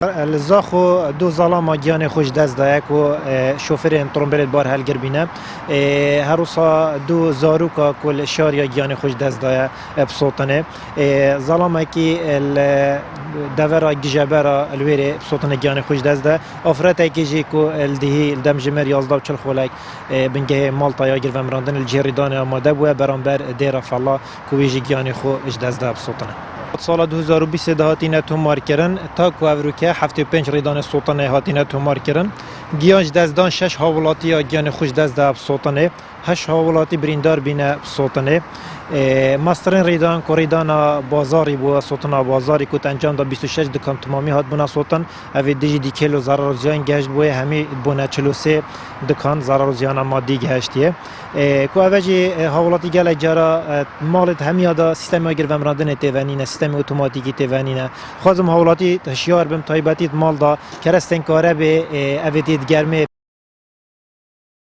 الزاخو دو ظلام گیان خوش دست داید و شوفر ترمبیل بار هل گربینه هر روزا دو زاروکا کل شاریا گیان خوش دست داید بصوتنه ظلام کی دورا جبرا الویره بصوتنه گیان خوش دست ده افراد کی جی کو الدهی الدم جمر یازده و چل خولک بنگه مالتا یا گرفم راندن الجریدان آماده بوده برانبر دیر فلا کویجی گیان خوش دست ده بصوتنه سال 2020 هاتینه تومار کردن تا کو اوروکه 75 ریدان سلطنه هاتینه تومار کردن گیانج دزدان 6 حوالاتی گیان خوش دزد ده سلطنه 8 حوالاتی بریندار بینه سلطنه ماسترین ریدان کوریدان بازاری بو سلطنه بازاری کو انجام دا 26 دکان تمامی هات بنا سلطن اوی دیجی دی کیلو ضرر زیان گشت بو همی بونه 43 دکان ضرر زیان مادی گشتیه کو اوجی حوالاتی گله جرا مالت همی دا سیستم اگر ومراندن تیوانینه سیستم اتوماتیکی تیوانینه خازم حوالاتی هشیار بم تایباتیت مال دا کرستن کاره به اویتیت گرمه